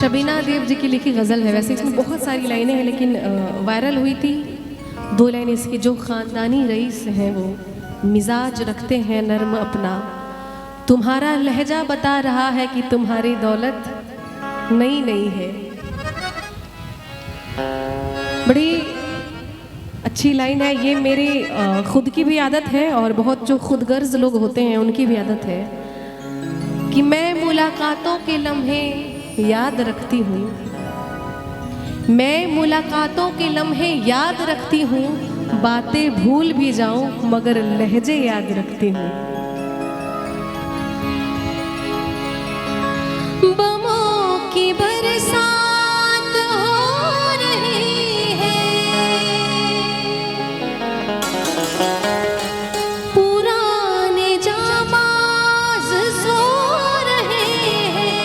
शबीना देव जी की लिखी गज़ल है। वैसे इसमें बहुत सारी लाइनें हैं लेकिन वायरल हुई थी 2 लाइनें इसकी। जो ख़ानदानी रईस हैं वो मिजाज रखते हैं नर्म अपना, तुम्हारा लहजा बता रहा है कि तुम्हारी दौलत नई नई है। बड़ी अच्छी लाइन है ये। मेरी खुद की भी आदत है और बहुत जो खुदगर्ज लोग होते हैं उनकी भी आदत है कि मैं मुलाकातों के लम्हे याद रखती हूँ, मैं मुलाकातों के लम्हे याद रखती हूँ, बातें भूल भी जाऊं मगर लहजे याद रखती हूँ। बमों की बरसात हो रही है, पुराने जाबाज सो रहे हैं,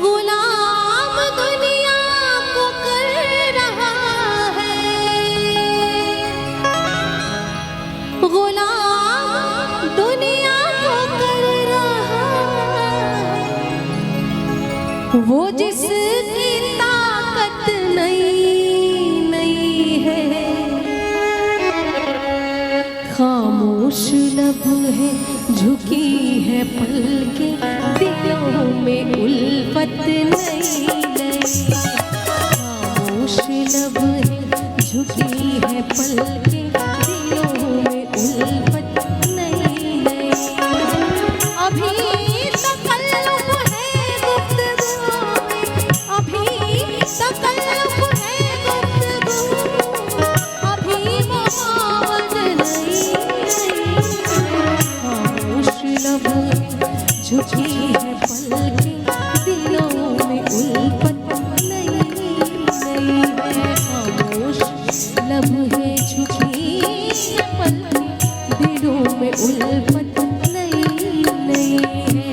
गुलाम दुनिया को कर रहा है, गुलाम दुनिया को कर रहा है, वो जिसकी ताकत नई नई है। खामोश लब है झुकी है पलकें, दिलों में उल्फत नई नई। खामोश लब है झुकी है पलकें, दिलों में उल्फत नई नई। अभी तकल्लुफ़ है गुफ्तगू में, अभी तकल्लुफ़ है गुफ्तगू, अभी मोहब्बत नई नई। खामोश लब है झुकी है पलकें, दिलों में उल्फत नई नई है। खामोश लब है झुकी है पलकें, दिलों में उल्फत नई नई है।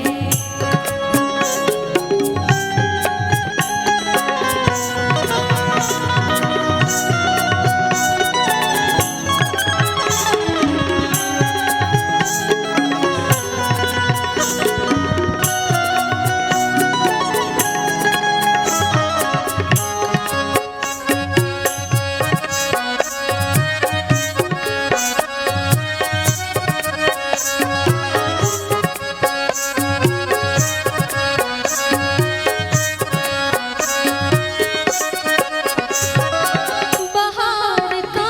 बहार का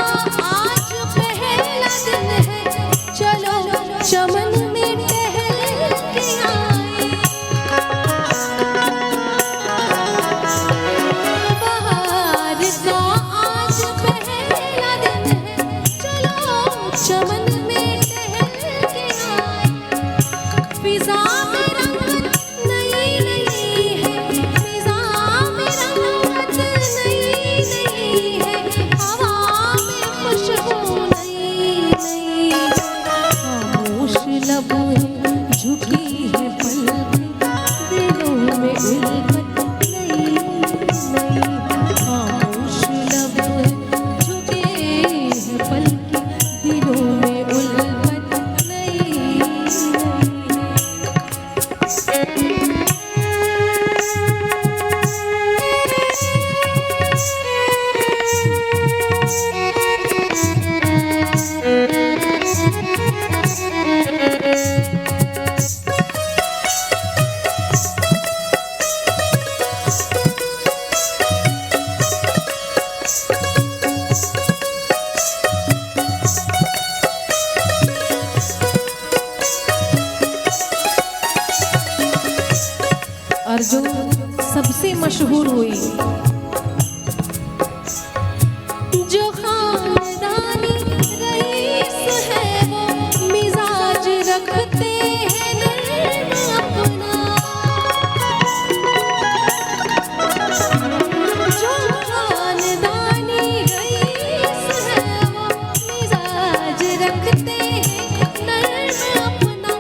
आज पहला दिन है, चलो चमन में टहल के आए। बहार का आज पहला दिन है, चलो चमन में टहल के आए। फिजा में रंगत नई नई है, फिजा में रंगत नई नई है, हवा में खुशबू नई नई। खामोश लब है झुकी है पलकें, दिलों में उल्फत नई नई। खामोश लब है झुकी है पलकें, दिलों में उल्फत नई नई। और जो सबसे मशहूर हुई, जो खानदानी रईस है वो मिजाज रखते हैं नर्म अपना, जो खानदानी रईस है वो मिजाज रखते हैं नर्म अपना।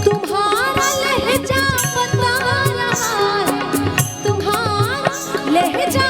तुम्हारा लहजा बता रहा है, तुम्हारा लहजा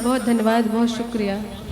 बहुत धन्यवाद, बहुत शुक्रिया।